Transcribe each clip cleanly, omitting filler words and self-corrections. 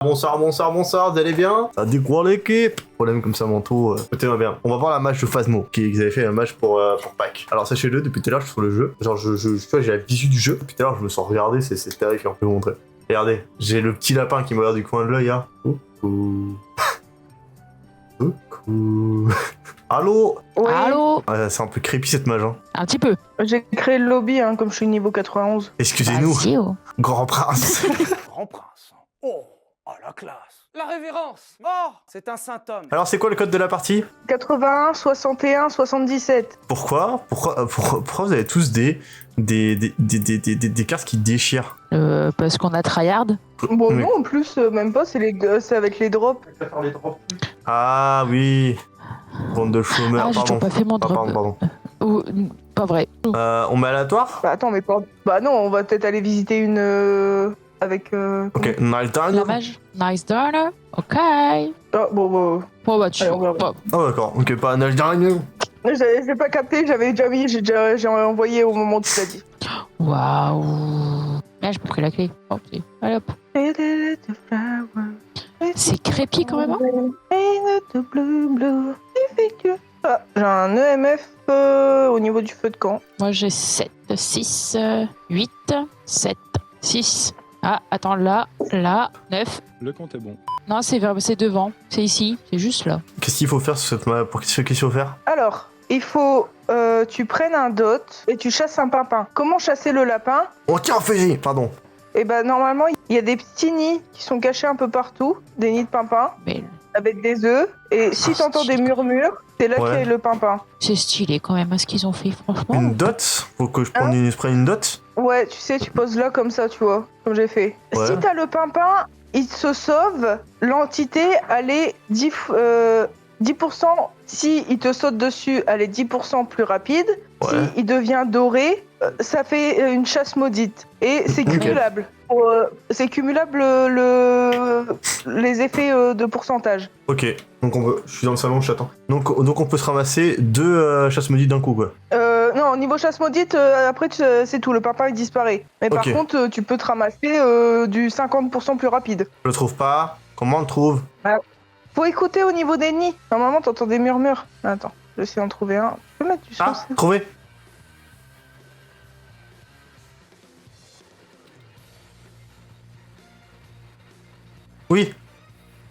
Bonsoir, bonsoir, bonsoir, vous allez bien? Ça découvre l'équipe. Problème comme ça, manteau, écoutez-moi bien. On va voir la match de Phasmo, qui ils avaient fait un match pour Pâques. Alors sachez-le, depuis tout à l'heure, je suis sur le jeu. Genre, tu vois, j'ai la visu du jeu. Depuis tout à l'heure, je me sens regardé, c'est terrifiant. Je vais vous montrer. Regardez, j'ai le petit lapin qui me regarde du coin de l'œil, hein. Coucou. Coucou. Allô? Oui. Allô? Ouais, c'est un peu creepy cette mage, hein. Un petit peu. J'ai créé le lobby, hein, comme je suis niveau 91. Excusez-nous, Vas-y, oh. grand prince. Grand prince. Oh, la classe. La révérence. Oh, c'est un saint homme. Alors, c'est quoi le code de la partie? 81, 61, 77. Pourquoi vous avez tous des cartes qui déchirent? Parce qu'on a tryhard. Bon, Oui. non, en plus, même pas, c'est avec les drops. Ah oui. Bande de chômeurs, Ah, j'ai toujours pas fait mon drop. pardon. Ou, pas vrai. On met aléatoire? Bah attends, mais pas... Bah non, on va peut-être aller visiter une... avec... Ok, nice La time. mage. Nice donor. Ok. Ah, bon, Bon, bah, tu. Allez, on verra. Bah, Oh d'accord, ok, pas nice time. j'ai pas capté, j'avais déjà mis, j'ai envoyé au moment où tu l'as dit. Waouh. Là, j'ai pas pris la clé. Oh, si. Allez hop. C'est crépi quand même, hein. Ah, j'ai un EMF au niveau du feu de camp. Moi, j'ai 7, 6, 8, 7, 6. Ah, attends, là, 9. Le compte est bon. Non, c'est devant. C'est ici. C'est juste là. Qu'est-ce qu'il faut faire sur cette map? Qu'est-ce qu'il faut faire? Alors, il faut... tu prennes un dot et tu chasses un pimpin. Comment chasser le lapin? On tient un fusil, pardon. Eh ben normalement, il y a des petits nids qui sont cachés un peu partout, des nids de pimpin, Mais avec des œufs. Et si t'entends des murmures, c'est là Ouais. qu'il y a le pimpin. c'est stylé quand même, ce qu'ils ont fait, franchement. Une dot? Faut que je prenne une dot? Ouais, tu sais, tu poses là comme ça, tu vois, comme j'ai fait. Ouais. Si t'as le pimpin, il se sauve, l'entité, elle est 10%. Si il te saute dessus, elle est 10% plus rapide. Ouais. Si il devient doré, ça fait une chasse maudite. Et c'est Ok. cumulable. C'est cumulable les effets de pourcentage. Ok, donc je suis dans le salon, j'attends. Donc on peut se ramasser deux chasses maudites d'un coup, quoi. Non, au niveau chasse maudite, après c'est tout, le pimpin il disparaît. Mais par Ok. contre, tu peux te ramasser du 50% plus rapide. Je le trouve pas. Comment on le trouve? Faut écouter au niveau des nids. Normalement, t'entends des murmures. Attends, je vais essayer d'en trouver un. Je peux mettre du son. Ah, trouvé. Oui.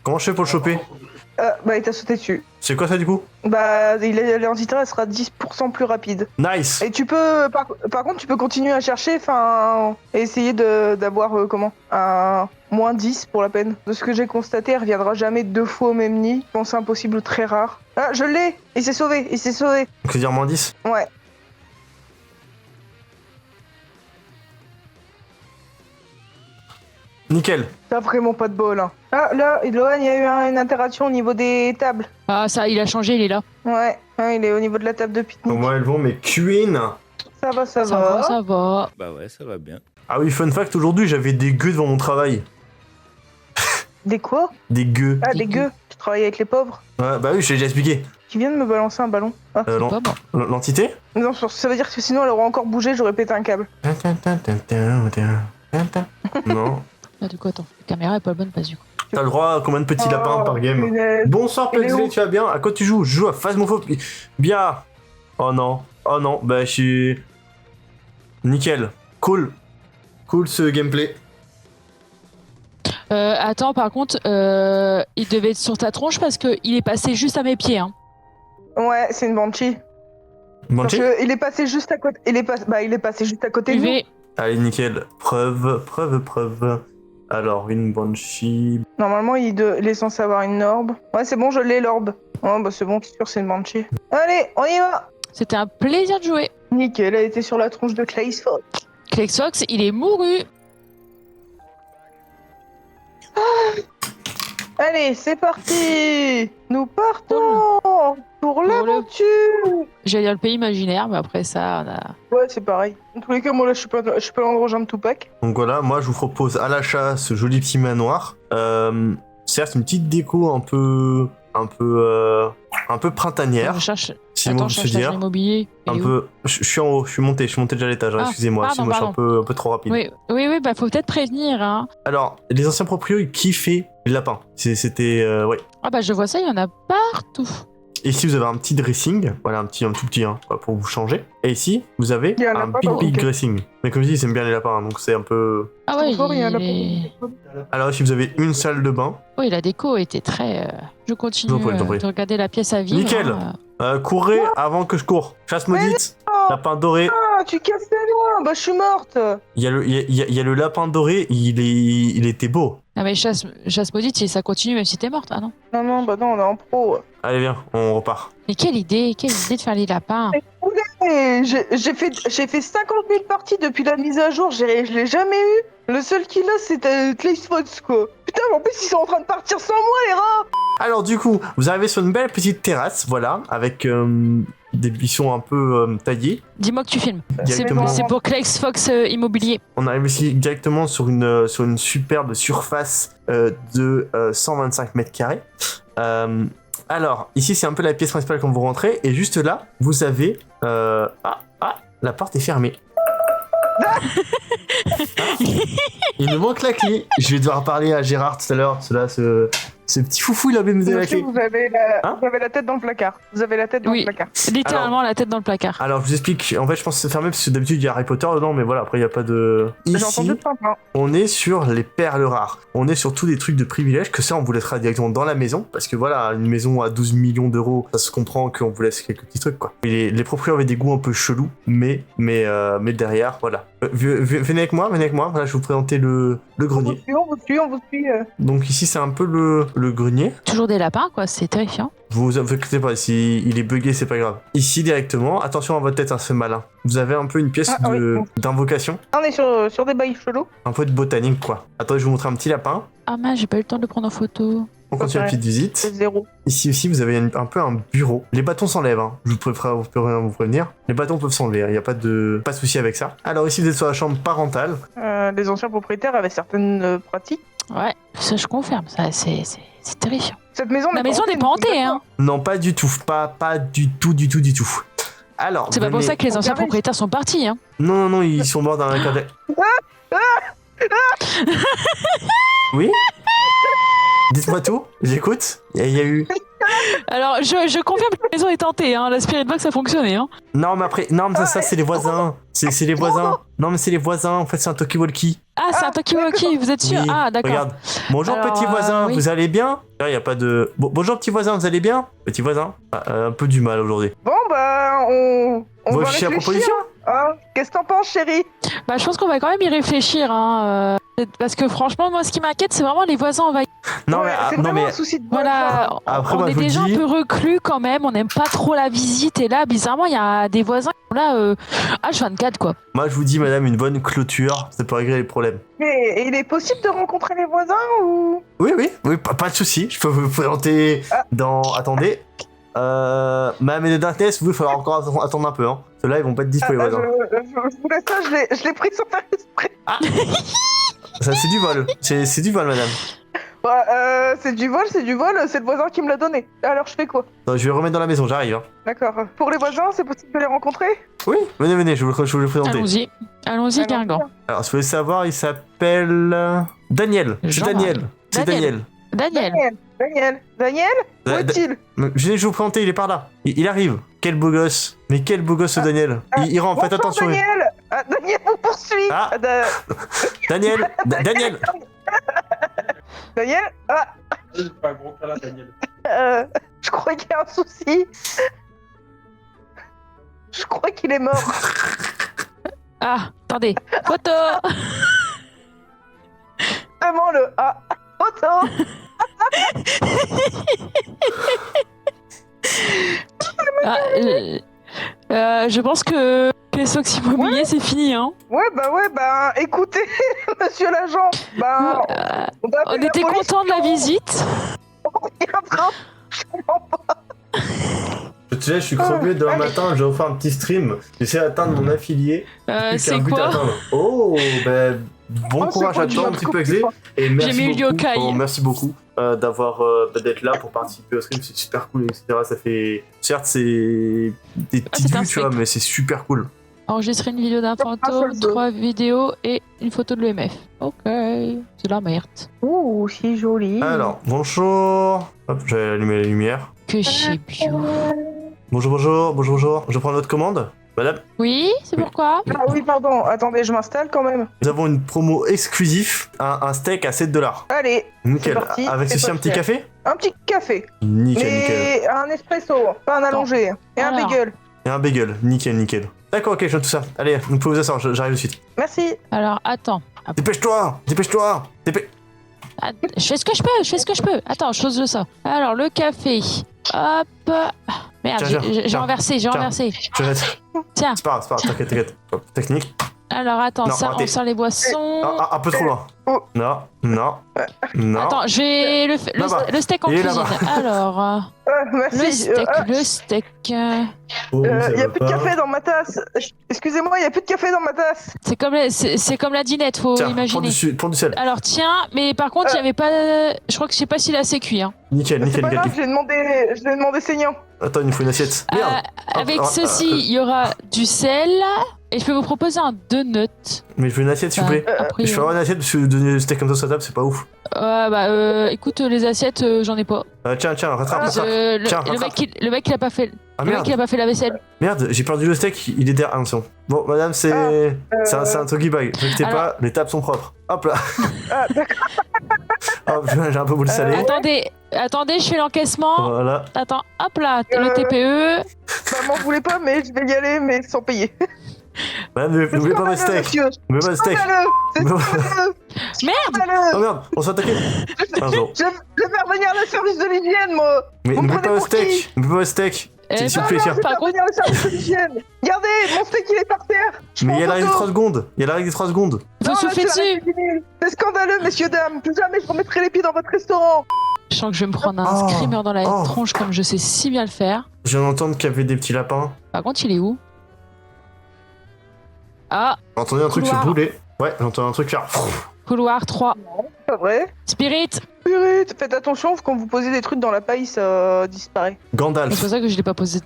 Comment je fais pour le choper? Bah, il t'a sauté dessus. C'est quoi ça du coup? Bah, l'entité elle sera 10% plus rapide. Nice. Et tu peux, par contre, tu peux continuer à chercher, enfin, et essayer d'avoir, un moins 10 pour la peine. De ce que j'ai constaté, elle reviendra jamais deux fois au même nid. Je pense que c'est impossible ou très rare. Ah, je l'ai! Il s'est sauvé, il s'est sauvé. Donc c'est dire moins 10. Ouais. Nickel. T'as vraiment pas de bol, hein. Ah, là, Lohan, il y a eu une interaction au niveau des tables. Ah, ça, il a changé, il est là. Ouais, il est au niveau de la table de pique-nique. Comment elles vont mes queen? Ça va, ça Ça va. va, ça va. Bah ouais, ça va bien. Ah oui, fun fact, aujourd'hui j'avais des gueux devant mon travail. Des quoi? Des gueux. Ah, Des des gueux. Tu travailles avec les pauvres. Ouais, bah oui, je t'ai déjà expliqué. Tu viens de me balancer un ballon. Ah. C'est pas moi. L'entité? Non, ça veut dire que sinon elle aurait encore bougé, j'aurais pété un câble. Non. Ah, du coup, attends. La caméra est pas bonne, pas du coup. T'as le droit à combien de petits lapins par game? punaise. Bonsoir Il est Pexley, où? tu vas bien? À quoi tu joues? Je joue à Phasmophobie. Bien. Oh non. Oh non. Bah je suis... Nickel. Cool. Cool ce gameplay. Attends, par contre, il devait être sur ta tronche parce qu'il est passé juste à mes pieds, hein. Ouais, c'est une banshee. Parce Banshee? que il est passé juste à côté. Il est passé juste à côté de nous. UV. Allez, nickel. Preuve. Alors, une Banshee... Normalement, il est censé avoir une orbe. Ouais, c'est bon, je l'ai l'orbe. Ouais, bah c'est bon, c'est sûr, c'est une banshee. Allez, on y va. C'était un plaisir de jouer. Nickel, elle était sur la tronche de Clayfox. Klexox, il est mouru. Allez, c'est parti. Nous partons pour l'aventure. J'allais dire le pays imaginaire, mais après ça, on a... Ouais, c'est pareil. En tous les cas, moi là, je suis pas l'endroit Jean de Tupac. Donc voilà, moi je vous propose à l'achat ce joli petit manoir. Certes, une petite déco un peu printanière. Je cherche... C'est Attends, bon, je je cherche te dire. l'agent immobilier. Un Il est où peu. Je suis en haut, je suis monté déjà à l'étage, hein, Ah, excusez-moi, pardon, si moi je suis un peu trop rapide. Oui, bah faut peut-être prévenir, hein. Alors, les anciens proprios, ils kiffaient les lapins. C'était. Ouais. Ah bah je vois ça, il y en a partout. Et ici, vous avez un petit dressing, voilà, un tout petit, hein, pour vous changer. Et ici, vous avez Il y a un un lapin, big ok. dressing. Mais comme je dis, ils aiment bien les lapins, hein, donc c'est un peu. Ah ouais, Bonsoir, il y a un lapin. Alors ici, vous avez une salle de bain. Oui, la déco était très... Je continue Je t'en prie. de regarder la pièce à vivre. Nickel. Courez avant que je cours. Chasse maudite, lapin doré. Ah, tu casses les loin. Bah, je suis morte. Il y a le lapin doré, il était beau. Ah mais chasse maudite, ça continue même si t'es morte, ah non. Non, bah non, on est en pro. Allez, viens, on repart. Mais quelle idée de faire les lapins. Et j'ai fait 50 000 parties depuis la mise à jour, je l'ai jamais eu. Le seul qu'il a, c'était Clay Fox, quoi. Putain, mais en plus, ils sont en train de partir sans moi, les rats. Alors du coup, vous arrivez sur une belle petite terrasse, voilà, avec des buissons un peu taillés. Dis-moi que tu filmes. Directement. C'est pour Clex Fox Immobilier. On arrive ici directement sur une superbe surface de 125 mètres carrés. Alors, ici, c'est un peu la pièce principale quand vous rentrez. Et juste là, vous avez... la porte est fermée. Il nous manque la clé. Je vais devoir parler à Gérard tout à l'heure. Ce petit foufou, il a besoin de la clé. Vous avez la tête dans le placard. Vous avez la tête dans le placard. Littéralement la tête dans le placard. Alors, je vous explique. En fait, je pense que c'est fermé parce que d'habitude, il y a Harry Potter dedans. Mais voilà, après, il n'y a pas de... J'ai Ici, entendu plein. on est sur les perles rares. On est sur tous des trucs de privilèges que ça, on vous laissera directement dans la maison. Parce que voilà, une maison à 12 millions d'euros, ça se comprend qu'on vous laisse quelques petits trucs, quoi. Et les propriétaires avaient des goûts un peu chelous, mais derrière, voilà. Venez avec moi. Voilà, je vais vous présenter le grenier. On vous suit. Donc ici, c'est un peu le grenier. Toujours des lapins, quoi, c'est terrifiant. Vous inquiétez pas, si il est bugué, c'est pas grave. Ici, directement, attention à votre tête, hein, c'est malin. Vous avez un peu une pièce d'invocation. On est sur des bails chelous. Un peu de botanique, quoi. Attendez, je vais vous montrer un petit lapin. Ah mince, j'ai pas eu le temps de le prendre en photo. On continue la petite visite. C'est 0. Ici aussi, vous avez un peu un bureau. Les bâtons s'enlèvent, hein. Je préfère vous prévenir. Les bâtons peuvent s'enlever, il n'y a pas de souci avec ça. Alors ici, vous êtes sur la chambre parentale. Les anciens propriétaires avaient certaines pratiques. Ouais, ça je confirme, ça c'est terrifiant. Cette maison La maison n'est pas hantée, hein. Non, pas du tout. Pas du tout. Alors, C'est pas pour venez- ça que les anciens Regardez. propriétaires sont partis, hein. Non, ils sont morts dans un cadre. Oui. Dites-moi tout, j'écoute. Il y a eu... Alors, je confirme que la maison est hantée, hein. La Spirit Box a fonctionné, hein. Non, mais après... Non, mais ça c'est les voisins. C'est les voisins. Non, mais c'est les voisins. En fait, c'est un talkie-walkie. Ah, c'est un talkie-walkie, vous êtes sûr? Oui, Ah, d'accord. Regarde. Bonjour, Alors, petit voisin, oui. vous allez bien? Il n'y a pas de... Bonjour, petit voisin, vous allez bien? Petit voisin. Un peu du mal aujourd'hui. Bon, bah, on Vous va affichez la réfléchir. proposition? Hein. Qu'est-ce que t'en penses, chérie? Bah, je pense qu'on va quand même y réfléchir, hein. Parce que franchement, moi, ce qui m'inquiète, c'est vraiment les voisins envahis. Non, Ouais, mais... c'est non, vraiment mais... un souci de Voilà, Après, on moi, est je vous déjà dis- un peu reclus quand même, on n'aime pas trop la visite, et là, bizarrement, il y a des voisins qui sont là, H24, quoi. Moi, je vous dis, madame, une bonne clôture, ça peut régler les problèmes. Mais il est possible de rencontrer les voisins ou... Oui, pas de souci. Je peux vous présenter dans... Attendez. Madame et de Darkness, vous, il faudra encore attendre un peu, hein. Ceux-là, ils vont pas être dispo, les voisins. Je vous laisse ça, je l'ai pris sans faire exprès. Ça, c'est du vol. C'est du vol, madame. Ouais, c'est du vol, c'est le voisin qui me l'a donné. Alors je fais quoi? Non, je vais remettre dans la maison, j'arrive, hein. D'accord. Pour les voisins, c'est possible de les rencontrer? Oui, venez, je vais vous le présenter. Allons-y, Guingamp. Alors, si vous voulez savoir, il s'appelle... Daniel. C'est Jean-Marie. Daniel. C'est Daniel. Daniel. Daniel, où est-il? Je vais vous présenter, il est par là. Il arrive. Quel beau gosse. Mais quel beau gosse, ce Daniel. Il rentre, faites Bonsoir, attention. Daniel. Daniel vous poursuit. Ah. Daniel. Daniel. Daniel. C'est pas un gros câlin, Daniel. Je crois qu'il y a un souci. Je crois qu'il est mort. Ah, attendez. Photo. Vraiment le... Photo. Je pense que les Sox Immobilier, c'est fini, hein. Ouais, écoutez, monsieur l'agent, On était contents de la visite. Je comprends pas. Tu sais, je suis crevé demain matin, je vais faire un petit stream. J'essaie d'atteindre mon affilié. Plus C'est qu'un but à quoi? atteindre. Oh, ben... bon Oh, courage c'est à cool, toi, tu un petit vas peu me exé. Et merci mis le beaucoup, yokai. merci beaucoup d'avoir d'être là pour participer au stream. C'est super cool, etc. Ça fait. Certes, c'est des petites c'est un vues, tu vois, spectre. mais c'est super cool. Enregistrer une vidéo d'un fantôme, seul jeu. 3 vidéos et une photo de l'EMF. Ok, c'est de la merde. Ouh, si joli. Alors, bonjour. Hop, j'ai allumé la lumière. Que j'ai bio. Bonjour, bonjour, bonjour, bonjour. Je prends votre commande, madame. Oui, c'est Oui. pourquoi Ah oui, pardon. Attendez, je m'installe quand même. Nous avons une promo exclusive, un steak à 7$. Allez, Nickel. C'est parti, Avec c'est ceci, pas un petit cher. café. un petit café. Nickel, nickel. Mais un espresso, pas un allongé. Et un Alors. bagel. Et un bagel. Nickel, nickel. D'accord, ok, je note tout ça. Allez, vous pouvez vous asseoir, j'arrive de suite. Merci. Alors, attends. Dépêche-toi, dépêche-toi. Ah, je fais ce que je peux, je fais ce que je peux. Attends, je chose ça. Alors, le café. Hop. Merde, Tiens, j'ai tiens, renversé, j'ai tiens. renversé. Je jette. Tiens. C'est pas grave, t'inquiète, t'inquiète. Hop, technique. Alors, attends, Non, ça, raté. on sort les boissons. Ah, un peu trop loin. Oh. Non, non, non. Attends, je vais Là-bas. le steak en Il est cuisine. là-bas. Alors, Merci. le steak. Oh, Il ça n'y a va plus de pas. café dans ma tasse. Excusez-moi, il n'y a plus de café dans ma tasse. C'est comme la dinette, faut Tiens, imaginer. prends du sel. Alors tiens, mais par contre, il y avait pas. Je crois que je sais pas s'il a assez cuit. Hein. Nickel, C'est nickel, pas grave, nickel. je l'ai demandé saignant. Attends, il nous faut une assiette. Merde. Avec Ah, ceci, il y aura du sel. Et je peux vous proposer un donut. Mais je veux une assiette, s'il vous plaît. Après, Je peux avoir une assiette parce que donner le steak comme ça sur la table, c'est pas ouf. écoute, les assiettes, j'en ai pas. Tiens, rattrape, rattrape. Le, Tiens, le rattrape. le mec, il a pas fait. Ah Le mec, merde, il a pas fait la vaisselle. merde, j'ai perdu le steak, il est derrière. Ah, c'est bon. Bon, madame, c'est c'est un truc bag. Ne inquiétez Alors- pas, les tables sont propres. Hop là. Ah, d'accord. Hop, j'ai un peu voulu saler. Attendez, je fais l'encaissement. Voilà. Attends, hop là, le TPE. Bah, m'en voulez pas, mais je vais y aller, mais sans payer. Madame, n'oubliez pas votre steak. Monsieur. N'oubliez pas le steak. Scandaleux. C'est Non. scandaleux. Merde. Scandaleux. Oh merde, on s'est attaqué. Pardon. Je vais faire venir le service de l'hygiène, moi. Mais Vous me n'oubliez pas prenez le pour steak. qui N'oubliez pas le steak. Eh, S'il vous plaît, tiens. Je vais Par faire contre- venir le service de l'hygiène. Regardez, mon steak, il est par terre. Je Mais il y a prends la règle des photo. 3 secondes. Il y a la règle des 3 secondes. Faut Non, là, souffler c'est la dessus. règle civile. C'est scandaleux, messieurs, dames. Plus jamais je remettrai les pieds dans votre restaurant. Je sens que je vais me prendre un Oh. screamer dans la Oh. tronche comme je sais si bien le faire. Je viens d'entendre qu'il y avait des petits lapins. Par contre, il est où? Ah, J'ai entendu un truc se Couloir. brûler. Ouais, j'ai entendu un truc faire. couloir 3. Pas vrai. Spirit. Purée, faites attention, quand vous posez des trucs dans la paille, ça disparaît. C'est Gandalf. pour ça que je l'ai pas posé.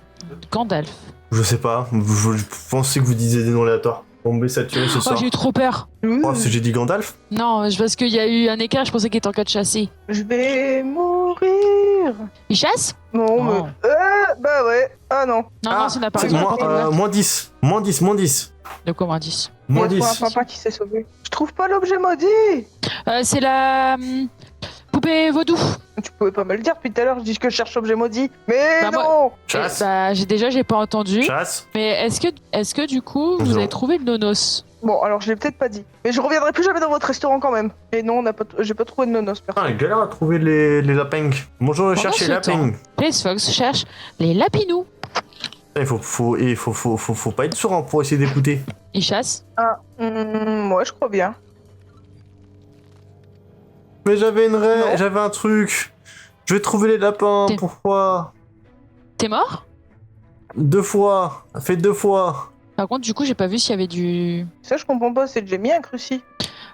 Gandalf. Je sais pas. Je pensais que vous disiez des noms aléatoires. On me saturé ce Oh, soir. j'ai eu trop peur. Oh, parce que j'ai dit Gandalf. Non, parce qu'il y a eu un écart, je pensais qu'il était en cas de chasser. Je vais mourir. Il chasse? Non, Oh. mais... bah ouais. Ah non. Non, c'est une c'est apparition. moins 10. Moins 10, moins 10. De quoi, moins 10? Moins Il y a 10. un papa qui s'est sauvé. Je trouve pas l'objet maudit. C'est la poupée vaudou. Tu pouvais pas me le dire depuis tout à l'heure, je dis que je cherche objet maudit. Mais Bah, non. Chasse. J'ai pas entendu. Chasse. Mais est-ce que du coup, vous Non. avez trouvé le nonos? Bon, alors je l'ai peut-être pas dit. Mais je reviendrai plus jamais dans votre restaurant quand même. Et non, j'ai pas trouvé de nonos, Ah, personne. il galère à trouver les lapins. Bonjour, Pendant cherchez ce les lapins. Place Fox cherche les lapinous. Il faut pas être sourd hein, pour essayer d'écouter. Il chasse. Ouais, je crois bien. Mais j'avais Non. j'avais un truc. Je vais trouver les lapins. T'es- Pourquoi? T'es mort? 2 fois. Fait 2 fois. Par contre, du coup, j'ai pas vu s'il y avait du. Ça, je comprends pas, c'est que j'ai mis un cruci.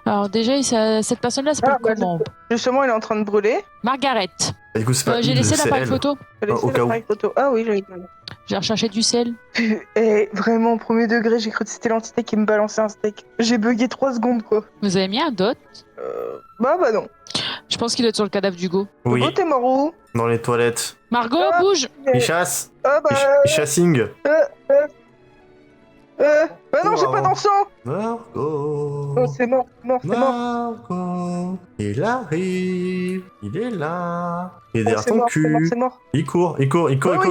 Alors déjà, cette personne-là s'appelle Ah, bah, comment? Justement, il est en train de brûler. Margaret. Du coup, c'est pas J'ai il, laissé c'est l'appareil elle. photo. Je vais laisser au cas où. l'appareil photo. Ah oui, j'avais pas vu. J'ai recherché du sel. Et vraiment, premier degré, j'ai cru que c'était l'entité qui me balançait un steak. J'ai bugué 3 secondes, quoi. Vous avez mis un dot? Bah non. Je pense qu'il doit être sur le cadavre d'Hugo. Oui, Oh, t'es mort où? dans les toilettes. Margot, Ah. bouge! Il chasse. Ah bah... Chassing. Bah non, j'ai Oh. pas d'encens. Margot. Oh, c'est mort, c'est mort. Margot. Il arrive. Il est là. Il est Oh, derrière c'est ton mort, c'est mort, cul. c'est mort. Il court. Ah oui,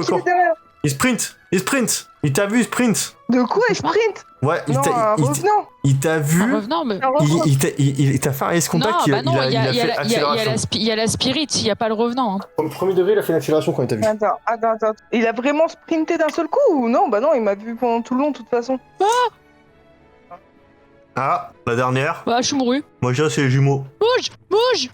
il est derrière. Il sprint. Il t'a vu, il sprint. De quoi il sprint? Ouais, Non, un revenant. il t'a vu. En revenant, mais. Un revenant. Il t'a fait un ace contact. Non, bah non, il y a fait accélération. la spirit, il y a pas le revenant. Hein. Au premier degré, il a fait une accélération quand il t'a vu. Attends. Il a vraiment sprinté d'un seul coup ou non? Bah non, il m'a vu pendant tout le long, de toute façon. Ah, la dernière. Bah, je suis mouru. Moi, je dirais c'est les jumeaux. Bouge!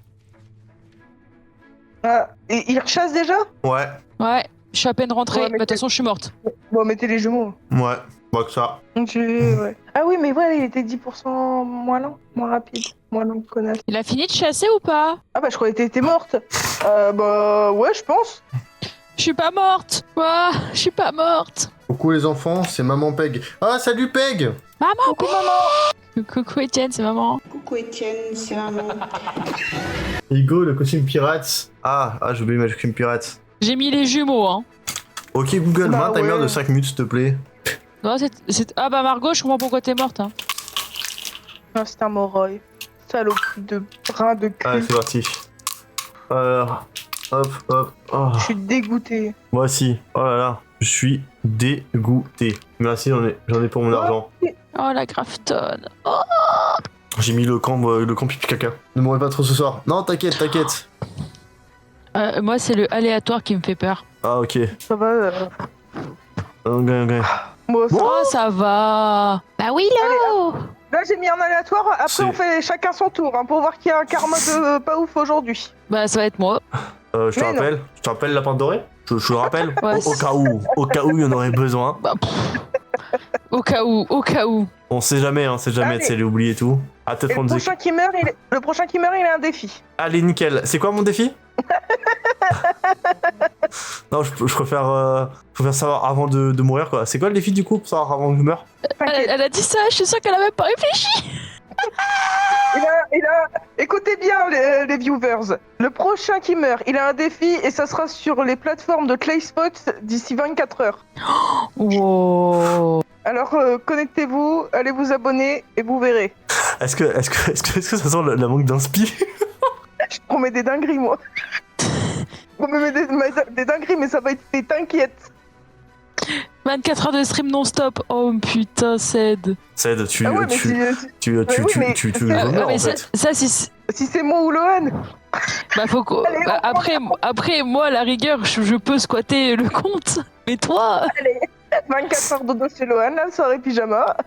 Ah, et il rechasse déjà? Ouais, Ouais, je suis à peine rentrée. Ouais, mais Bah, de toute façon, je suis morte. Bon, mettez les jumeaux. ouais. Moi que ça. Ouais. Ah oui, mais ouais, il était 10% moins lent, moins rapide. Moins lent, connasse. Il a fini de chasser ou pas? Ah bah, je croyais que t'étais morte. Bah, ouais, je pense. Je suis pas morte. Quoi? Je suis pas morte. Coucou les enfants, c'est maman Peg. Ah, salut Peg! Maman. Coucou, maman. Coucou Etienne, c'est maman. Coucou Étienne, c'est maman. Hugo, le costume pirate. J'ai oublié ma costume pirate. J'ai mis les jumeaux, hein. Ok, Google, Bah mets un timer ouais. de 5 minutes, s'il te plaît. Non, Ah bah Margot, je comprends pourquoi t'es morte. Hein. Ah, c'est un moroy. Saloperie de brin de cul. Allez, c'est parti. Hop. Oh. Je suis dégoûtée. Moi aussi. Oh là là, je suis dégoûté. Merci, j'en ai pour mon argent. Oh la Grafton. J'ai mis le camp pipi caca. Ne mourrez pas trop ce soir. Non, t'inquiète. Moi, c'est le aléatoire qui me fait peur. Ah, ok. Ça va. Ok. Moi, ça... Oh, ça va. Bah oui, là. Là, j'ai mis un aléatoire. Après, on fait chacun son tour hein, pour voir qui a un karma de pas ouf aujourd'hui. Bah, ça va être moi. Je te rappelle la pinte dorée. Je le rappelle. Ouais, Au cas où il y en aurait besoin. Bah, au cas où. On sait jamais, Allez. tu sais, l'oublier et tout. Ah, peut-être Et qu'on le nous prochain qui meurt, il a un défi. Allez, nickel. C'est quoi mon défi? Non, je préfère savoir avant de mourir, quoi. C'est quoi le défi, du coup, pour savoir avant que je meure? Elle a dit ça, je suis sûre qu'elle a même pas réfléchi. Écoutez bien, les viewers. Le prochain qui meurt, il a un défi et ça sera sur les plateformes de Clayspot d'ici 24 heures. Wow. Alors, connectez-vous, allez vous abonner et vous verrez. Est-ce que ça sent la manque d'inspi? Je promets des dingueries, moi. Je promets des dingueries, mais ça va être fait, t'inquiète. 24 heures de stream non-stop. Oh putain, Ced. Ced, tu Ah ouais, mais veux que je meure, en mais fait. ça si si c'est moi ou Lohan. bah faut que Allez, bah, après moi à la rigueur je peux squatter le compte. Mais toi 24 heures dodo chez Lohan, la soirée pyjama.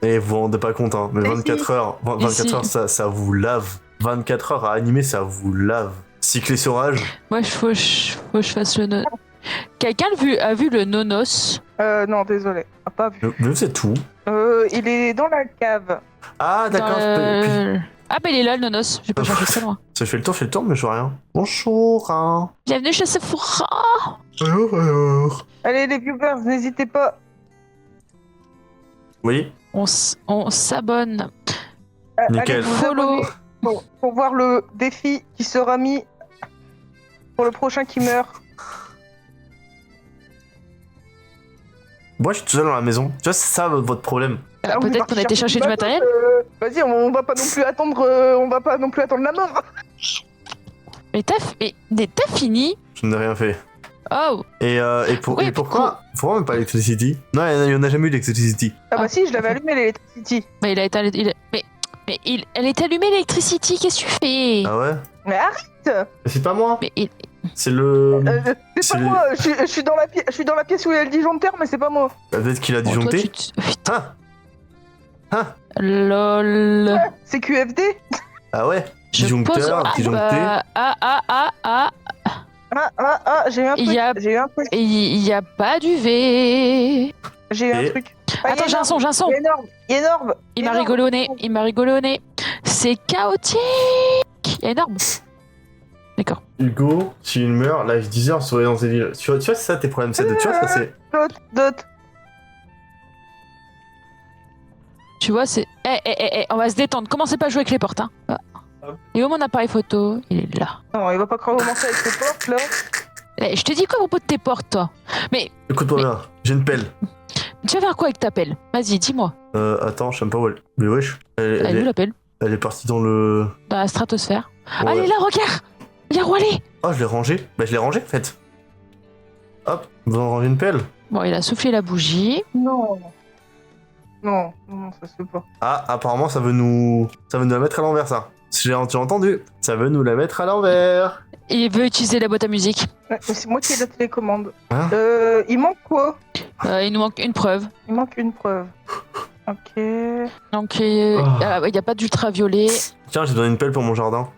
Et vous vous rendez pas compte, hein. Mais Mais 24 heures, 24 si. heures, ça vous lave. 24 heures à animer, ça vous lave. Cycler sur âge. moi faut que je fasse le no... Quelqu'un a vu le nonos? Non, désolé. Ah, pas vu. Mais c'est tout. Il est dans la cave. Ah, d'accord. Ah bah il est là le nonos, j'ai pas cherché ça loin. Ça fait le tour, mais je vois rien. Bonjour, hein. Bienvenue chez Sephora. Alors. Allez, les viewers, n'hésitez pas. Oui, On s'abonne. nickel. Allez vous Follow. abonner pour voir le défi qui sera mis pour le prochain qui meurt. Moi, je suis tout seul dans la maison. Tu vois, c'est ça votre problème. Ah, on est Peut-être parti qu'on a été chercher du matériel. Vas-y, on va pas non plus attendre. On va pas non plus attendre la mort. Mais t'as fini? Je n'ai rien fait. Oh. Et Oui, pourquoi même pas Electricity? Non, il y en a jamais eu d'Electricity. Ah bah Ah. si, je l'avais allumé l'électricité. Bah il a éteint elle est allumée l'électricité, qu'est-ce que tu fais? Ah ouais? Mais arrête. Mais c'est pas moi. Mais C'est le. C'est C'est pas les- moi. Je suis dans la pièce où il y a le disjoncteur, mais c'est pas moi. Peut-être qu'il a Bon, toi, disjoncté. Putain. Hein? LOL. C'est QFD. Ah ouais? Je Disjoncteur, pose- disjoncté. J'ai eu un truc. Il y a- J'ai eu un truc. Et il y a pas d'UV. J'ai eu un Et- truc. Ah, Attends, il y j'ai a un son, j'ai un son. énorme. Énorme. Il m'a énorme. rigolé au nez. C'est chaotique. Énorme. D'accord. Hugo, si il meurt, live 10 heures sur Resident Evil. Tu vois, c'est ça tes problèmes, c'est tu vois, ça c'est. Dot. Tu vois, c'est. On va se détendre. Commencez pas à jouer avec les portes, hein. Et où mon appareil photo? Il est là. Non, il va pas commencer avec ses portes là. Je te dis quoi à propos de tes portes, toi? Mais Écoute-moi bien, j'ai une pelle. tu vas faire quoi avec ta pelle? Vas-y, dis-moi. Attends, je sais même pas où elle. Mais wesh, Elle est où la pelle? elle est partie dans le. Dans la stratosphère. Ouais. Allez, là, regarde! Il a roulé! Oh, je l'ai rangé. Bah, je l'ai rangé en fait. Hop, vous en rangez une pelle. Bon, il a soufflé la bougie. Non. Non, ça se fait pas. Ah, apparemment, ça veut nous la mettre à l'envers, ça. J'ai entendu. Ça veut nous la mettre à l'envers. Il veut utiliser la boîte à musique. Ouais, mais c'est moi qui ai la télécommande. Hein? Il manque quoi? Il nous manque une preuve. Il manque une preuve. Ok. Donc, Oh. il n'y a pas d'ultraviolet. Tiens, j'ai donné une pelle pour mon jardin.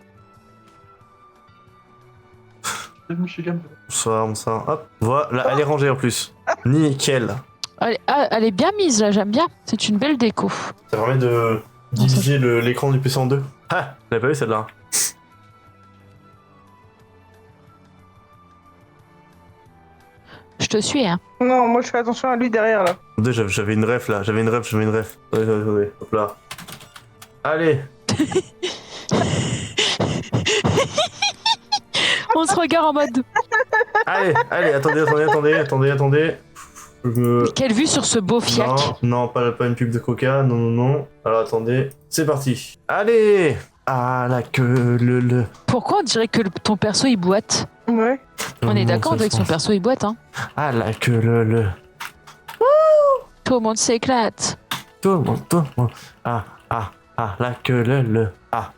C'est Michigan. Ça. Hop, voilà, elle est rangée en plus. Nickel. Elle est bien mise là, j'aime bien. C'est une belle déco. Ça permet de diviser l'écran du PC en deux. Ah, j'avais pas vu celle-là. Je te suis, hein. Non, moi je fais attention à lui derrière là. Attendez, j'avais une ref là, j'avais une ref. Attendez, hop là. Allez. On se regarde en mode. Allez, attendez. Quelle vue sur ce beau fiac. Non, pas une pub de Coca, non. Alors attendez, c'est parti. Allez. Ah, la queue, le. Pourquoi on dirait que ton perso il boite? Ouais. On est d'accord avec son perso il boite, hein. Ah, la queue, le. Tout le monde s'éclate. Tout le monde. Ah, la queue, le. Ah,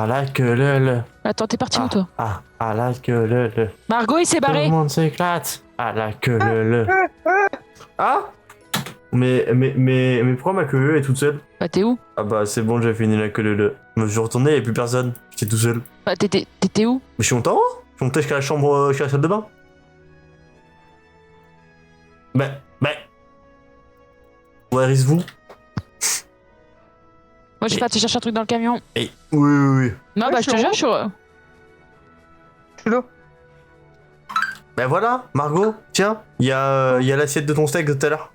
la queue, le. Attends, t'es parti où toi? Ah, la queue, le. Margot il s'est Tout barré. le monde s'éclate. Ah, la queue, le. Ah. Mais pourquoi ma queue est toute seule? Bah t'es où? Ah bah c'est bon, j'ai fini la queue, le. Je me suis retourné, y'a plus personne. J'étais tout seul. Bah t'étais où? Mais je suis monté en haut. Je suis monté jusqu'à la chambre, jusqu'à la salle de bain. Bah. Where is vous? Moi je vais pas te chercher un truc dans le camion. Oui. Non Ouais, bah je je te suis jure, en je suis... Je suis là. Ben voilà, Margot, tiens, il y a l'assiette de ton steak de tout à l'heure.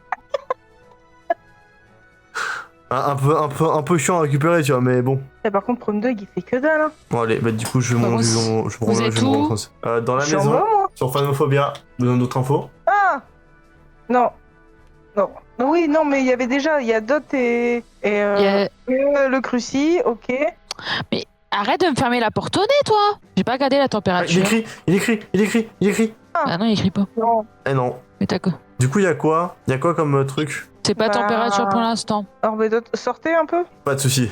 un peu chiant à récupérer, tu vois, mais bon. Et par contre, Prom Dog il fait que dalle. Hein. Bon allez, bah du coup je vais Bah, m'en vous- je vous êtes où dans la Je suis en maison, bas, moi. sur Phanophobia, besoin d'autres infos. Ah non. Oui, non, mais il y avait déjà, il y a Dot et Il y a- le Cruci, ok. Arrête de me fermer la porte au nez, toi. J'ai pas regardé la Ah, température. il écrit. Ah non, il écrit pas. Non. Eh non. Mais t'as quoi? Du coup, il y a quoi comme truc? C'est pas Bah- température pour l'instant. Alors, mais Dot, sortez un peu. Pas de soucis.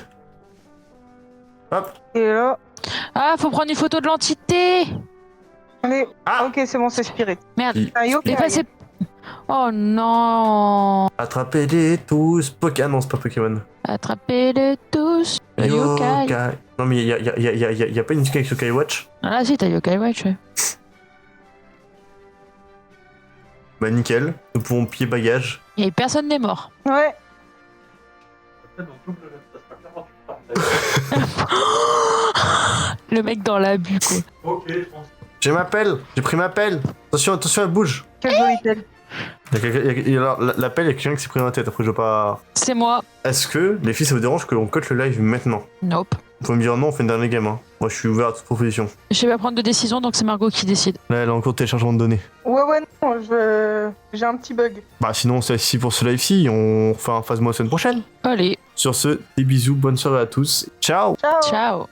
Hop. Et là, Ah, faut prendre une photo de l'entité. allez. Ah. Ok, c'est bon, c'est Spirit. Merde. Un yokai. Mais pas c'est... Oh non. Attrapez-les tous. Ah non, c'est pas Pokémon. Attrapez-les tous. Le yokai. Non mais y a pas une avec Yokai Watch? Ah là si, t'as Yokai Watch. Ouais. Bah nickel. Nous pouvons plier bagages. Et personne n'est mort. Ouais. Peut-être dans double ça sera clairement tu parles. Le mec dans l'abus, quoi. Ok, je pense. J'ai pris ma pelle. Attention, elle bouge. Quelle jolie telle. La pelle, il y a quelqu'un qui s'est pris dans la tête. Après, je veux pas. C'est moi. Est-ce que, les filles, ça vous dérange qu'on cote le live maintenant? Nope. Vous pouvez me dire non, on fait une dernière game. Hein. Moi, je suis ouvert à toute proposition. Je sais pas prendre de décision, donc c'est Margot qui décide. Là, elle a encore téléchargement de données. Ouais, non, j'ai un petit bug. Bah, sinon, c'est ici pour ce live-ci. On fait un phase-moi la semaine prochaine. Allez, Sur ce, des bisous, bonne soirée à tous. Ciao! Ciao. ciao.